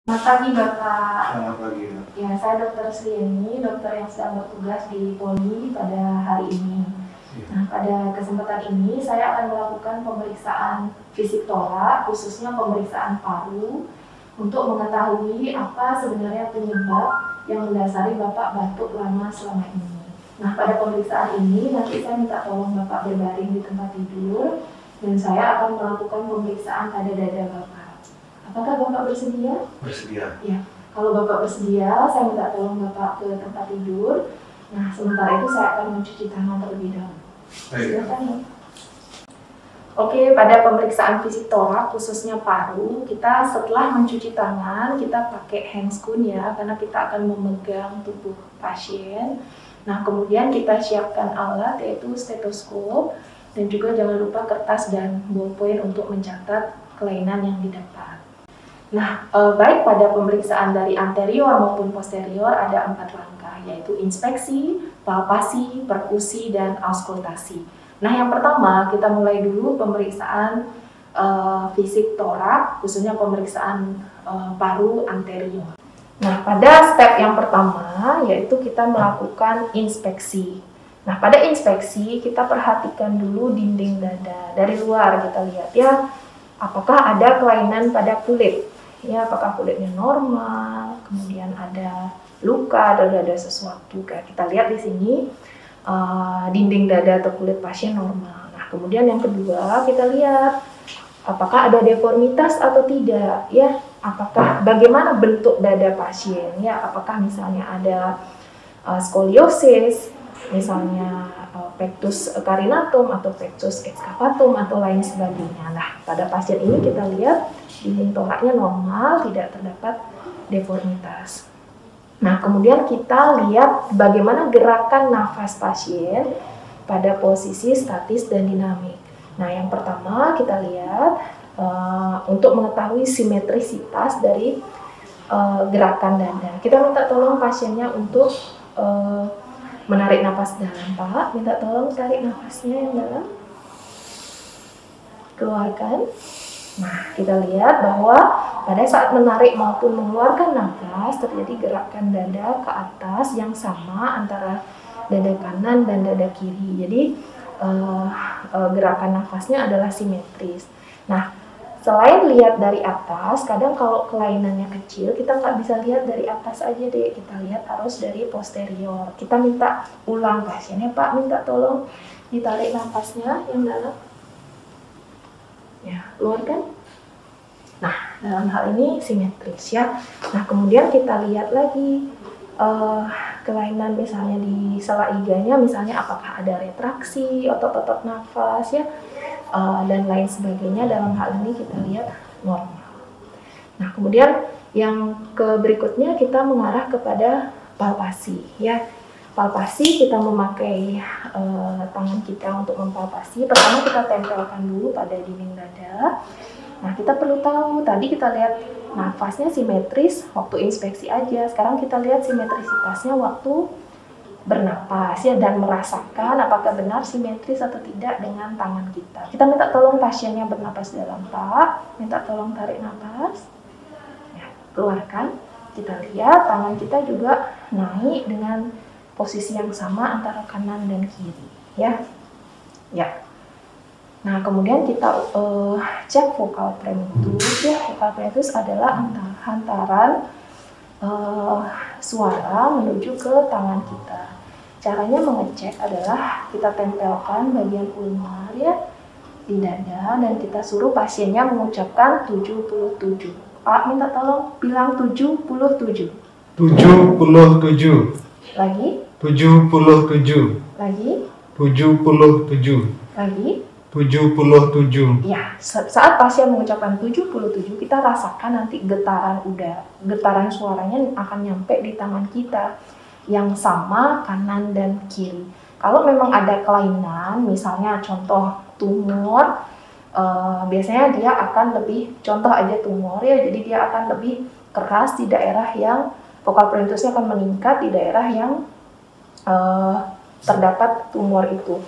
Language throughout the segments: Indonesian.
Selamat pagi Bapak. Selamat pagi. Ya, saya Dr. Srieni, dokter yang sedang bertugas di Poli pada hari ini. Nah, pada kesempatan ini saya akan melakukan pemeriksaan fisik torak, khususnya pemeriksaan paru, untuk mengetahui apa sebenarnya penyebab yang mendasari Bapak batuk lama selama ini. Nah, pada pemeriksaan ini nanti saya minta tolong Bapak berbaring di tempat tidur, dan saya akan melakukan pemeriksaan pada dada Bapak. Apakah Bapak bersedia? Bersedia. Ya, kalau Bapak bersedia, saya minta tolong Bapak ke tempat tidur. Nah, sementara itu saya akan mencuci tangan terlebih dahulu. Silakan ya. Oke, pada pemeriksaan fisik torak, khususnya paru, kita setelah mencuci tangan, kita pakai handscoon ya, karena kita akan memegang tubuh pasien. Nah, kemudian kita siapkan alat, yaitu stetoskop, dan juga jangan lupa kertas dan ballpoint untuk mencatat kelainan yang didapat. Nah, baik pada pemeriksaan dari anterior maupun posterior ada 4 langkah, yaitu inspeksi, palpasi, perkusi, dan auskultasi. Nah, yang pertama kita mulai dulu pemeriksaan fisik torak, khususnya pemeriksaan paru anterior. Nah, pada step yang pertama yaitu kita melakukan inspeksi. Nah, pada inspeksi kita perhatikan dulu dinding dada. Dari luar kita lihat ya, apakah ada kelainan pada kulit. Ya, apakah kulitnya normal, kemudian ada luka atau ada sesuatu. Kayak kita lihat di sini dinding dada atau kulit pasien normal. Nah, kemudian yang kedua kita lihat apakah ada deformitas atau tidak. Ya, apakah bagaimana bentuk dada pasien. Ya, apakah misalnya ada skoliosis, misalnya pectus carinatum atau pectus excavatum atau lain sebagainya. Nah, pada pasien ini kita lihat dinding toraknya normal, tidak terdapat deformitas. Nah, kemudian kita lihat bagaimana gerakan nafas pasien pada posisi statis dan dinamik. Nah, yang pertama kita lihat untuk mengetahui simetrisitas dari gerakan dada. Kita minta tolong pasiennya untuk menarik nafas dalam. Pak, minta tolong tarik nafasnya yang dalam. Keluarkan. Nah, kita lihat bahwa pada saat menarik maupun mengeluarkan nafas terjadi gerakan dada ke atas yang sama antara dada kanan dan dada kiri. Jadi gerakan nafasnya adalah simetris. Nah, selain lihat dari atas, kadang kalau kelainannya kecil kita nggak bisa lihat dari atas aja deh. Kita lihat harus dari posterior. Kita minta ulang pasiennya, Pak, minta tolong ditarik nafasnya yang dalam. Ya, keluarkan. Nah, dalam hal ini simetris ya. Nah, kemudian kita lihat lagi kelainan misalnya di sela iganya, misalnya apakah ada retraksi, otot-otot nafas ya, dan lain sebagainya. Dalam hal ini kita lihat normal. Nah, kemudian yang berikutnya kita mengarah kepada palpasi ya. Palpasi kita memakai tangan kita untuk mempalpasi. Pertama kita tempelkan dulu pada dinding dada. Nah, kita perlu tahu, tadi kita lihat nafasnya simetris waktu inspeksi aja. Sekarang kita lihat simetrisitasnya waktu bernapas ya, dan merasakan apakah benar simetris atau tidak dengan tangan kita. Kita minta tolong pasiennya bernapas dalam, Pak. Minta tolong tarik nafas. Ya, keluarkan. Kita lihat tangan kita juga naik dengan posisi yang sama antara kanan dan kiri ya. Ya. Nah, kemudian kita cek vokal primitus ya. Vokal primitus adalah hantaran suara menuju ke tangan kita. Caranya mengecek adalah kita tempelkan bagian ulnar ya di dada, dan kita suruh pasiennya mengucapkan 77. Pak, minta tolong bilang 77. 77. Lagi. 77. Lagi. 77. Lagi. 77. Ya, saat pasien mengucapkan 77, kita rasakan nanti getaran suaranya akan nyampe di tangan kita yang sama kanan dan kiri. Kalau memang ada kelainan, misalnya contoh tumor, biasanya dia akan lebih, contoh aja tumor ya, jadi dia akan lebih keras di daerah yang vokal primitusnya akan meningkat di daerah yang terdapat tumor itu.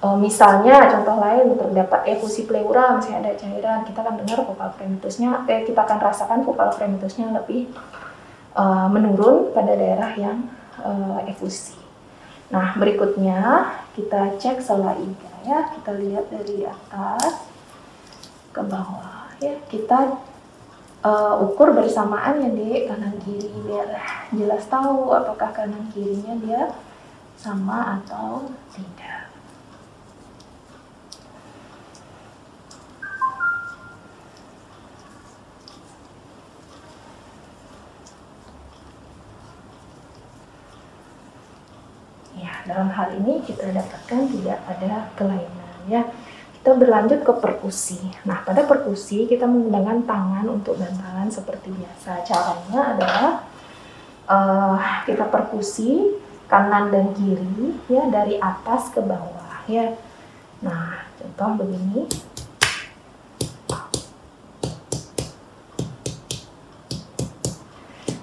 Misalnya contoh lain terdapat efusi pleura, misalnya ada cairan, kita akan dengar vokal fremitusnya, kita akan rasakan vokal fremitusnya lebih menurun pada daerah yang efusi. Nah, berikutnya kita cek sela iga ya, kita lihat dari atas ke bawah ya, kita ukur bersamaan ya di kanan kiri biar jelas tahu apakah kanan kirinya dia sama atau tidak. Dalam hal ini kita dapatkan tidak ada kelainan ya. Kita berlanjut ke perkusi. Nah, pada perkusi kita menggunakan tangan untuk bantalan seperti biasa. Caranya adalah kita perkusi kanan dan kiri ya, dari atas ke bawah ya. Nah, contoh begini.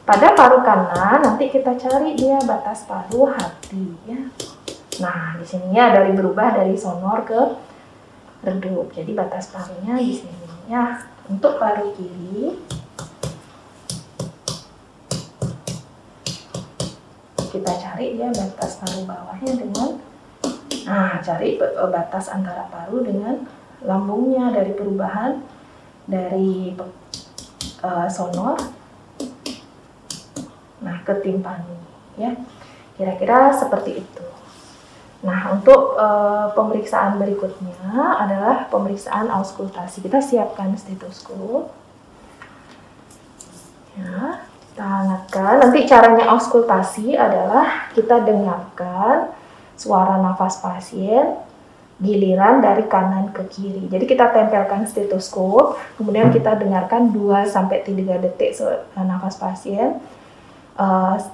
Pada paru kanan nanti kita cari dia batas paru hati ya. Nah, di sininya berubah dari sonor ke redup. Jadi batas parunya di sini ya. Untuk paru kiri kita cari dia batas paru bawahnya dengan cari batas antara paru dengan lambungnya dari perubahan dari sonor ke timpani ya, kira-kira seperti itu. Nah, untuk pemeriksaan berikutnya adalah pemeriksaan auskultasi. Kita siapkan stetoskop ya, kita hangatkan. Nanti caranya auskultasi adalah kita dengarkan suara nafas pasien giliran dari kanan ke kiri. Jadi kita tempelkan stetoskop, kemudian kita dengarkan 2-3 detik nafas pasien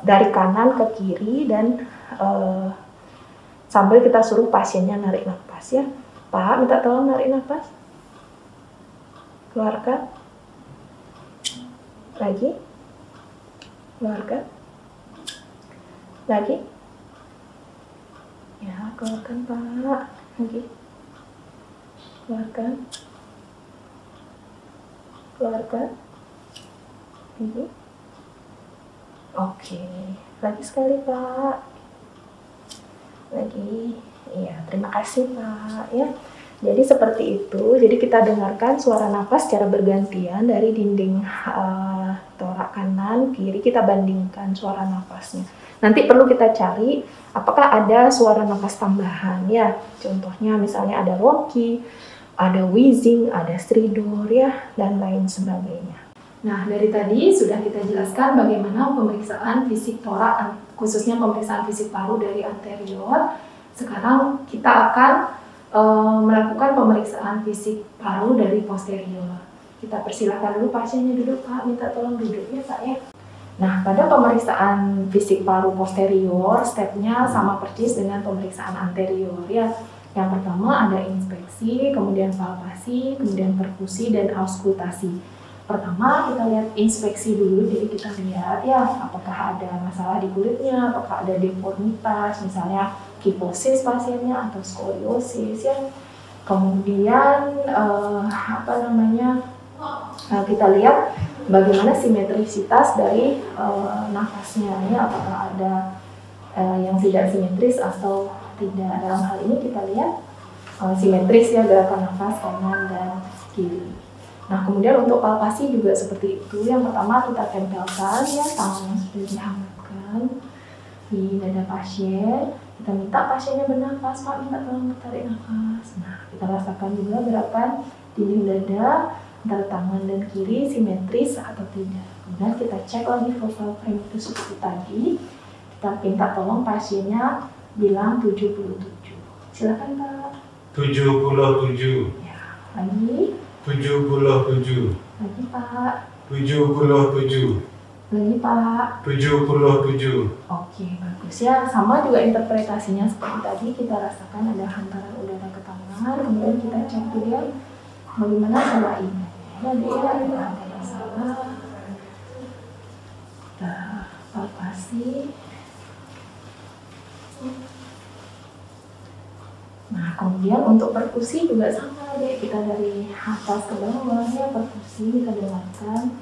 dari kanan ke kiri, dan sambil kita suruh pasiennya narik nafas ya. Pak, minta tolong narik nafas. Keluarkan. Lagi. Keluarkan. Lagi. Ya, keluarkan Pak. Lagi. Keluarkan. Keluarkan. Lagi. Oke, lagi sekali Pak. Lagi, iya, terima kasih Pak ya. Jadi seperti itu. Jadi kita dengarkan suara nafas secara bergantian dari dinding torak kanan kiri, kita bandingkan suara nafasnya. Nanti perlu kita cari apakah ada suara nafas tambahan ya. Contohnya misalnya ada ronki, ada wheezing, ada stridor ya, dan lain sebagainya. Nah, dari tadi sudah kita jelaskan bagaimana pemeriksaan fisik torak, khususnya pemeriksaan fisik paru dari anterior. Sekarang kita akan melakukan pemeriksaan fisik paru dari posterior. Kita persilahkan dulu pasiennya duduk, Pak. Minta tolong duduk ya, Pak ya. Nah, pada pemeriksaan fisik paru posterior, stepnya sama persis dengan pemeriksaan anterior ya. Yang pertama ada inspeksi, kemudian palpasi, kemudian perkusi, dan auskultasi. Pertama kita lihat inspeksi dulu, jadi kita lihat ya apakah ada masalah di kulitnya, apakah ada deformitas, misalnya kiposis pasiennya atau skoliosis ya. Kemudian kita lihat bagaimana simetrisitas dari nafasnya ya, apakah ada yang tidak simetris atau tidak. Dalam hal ini kita lihat simetris ya gerakan nafas kanan dan kiri. Nah, kemudian untuk palpasi juga seperti itu. Yang pertama kita tempelkan ya, tangan yang sudah dihangatkan di dada pasien. Kita minta pasiennya bernafas, Pak, minta tolong tarik nafas. Nah, kita rasakan juga gerakan dinding dada antara tangan dan kiri simetris atau tidak. Kemudian kita cek lagi vokal fremitus seperti tadi. Kita minta tolong pasiennya bilang 77. Silakan, Pak. 77. Ya, lagi. 77. Lagi Pak. 77. Lagi Pak. 77. Oke, bagus ya. Sama juga interpretasinya seperti tadi, kita rasakan ada hantaran udara ke tangan, kemudian kita cek dia bagaimana sela iga. Ya, dia ada masalah. Kita palpasi. Nah, kemudian untuk perkusi juga sama deh, kita dari atas ke bawah ya, perkusi kita dengarkan.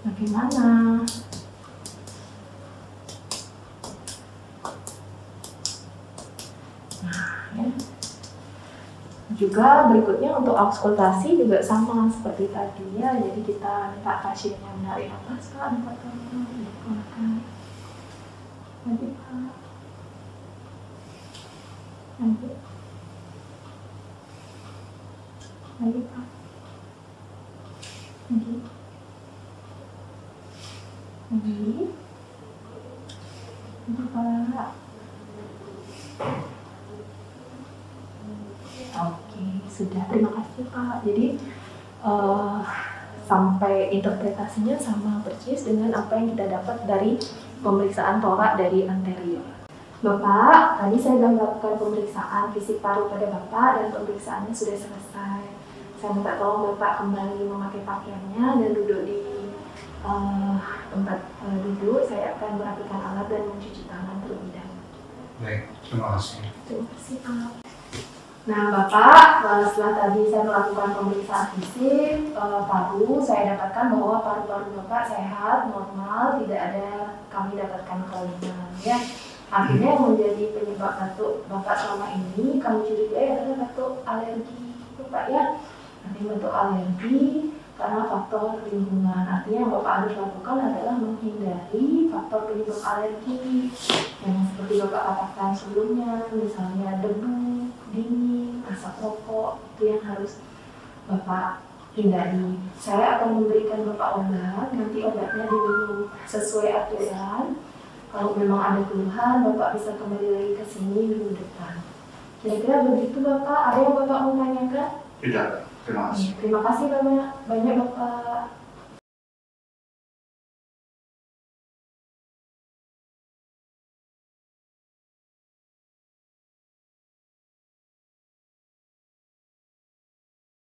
Bagaimana? Nah, ya. Juga berikutnya untuk auskultasi juga sama seperti tadi ya, jadi kita minta pasiennya menarik nafas, Pak, 4 kali, dikeluarkan. Lagi, Pak. Lagi. Lagi, Pak. Lagi. Lagi. Lagi, Pak. Oke, sudah. Terima kasih, Pak. Jadi sampai interpretasinya sama persis dengan apa yang kita dapat dari pemeriksaan torak dari anterior. Bapak, tadi saya sudah melakukan pemeriksaan fisik paru pada Bapak dan pemeriksaannya sudah selesai. Saya minta tolong Bapak kembali memakai pakaiannya dan duduk di tempat duduk. Saya akan merapikan alat dan mencuci tangan terlebih dahulu. Baik, terima kasih. Terima kasih, Pak. Nah, Bapak, setelah tadi saya melakukan pemeriksaan fisik paru, saya dapatkan bahwa paru-paru Bapak sehat, normal, tidak ada kami dapatkan kelainan. Ya. Artinya yang menjadi penyebab batuk Bapak selama ini kami curigai adalah batuk alergi, Bapak ya. Nanti batuk alergi karena faktor lingkungan. Artinya yang Bapak harus lakukan adalah menghindari faktor penyebab alergi yang seperti Bapak katakan sebelumnya, misalnya debu, dingin, asap rokok, itu yang harus Bapak hindari. Saya akan memberikan Bapak obat, nanti obatnya diminum sesuai aturan. Kalau memang ada keluhan, Bapak bisa kembali lagi ke sini minggu depan. Kira-kira begitu, Bapak. Ada yang Bapak mau tanyakan? Tidak, terima kasih. Terima kasih banyak Bapak.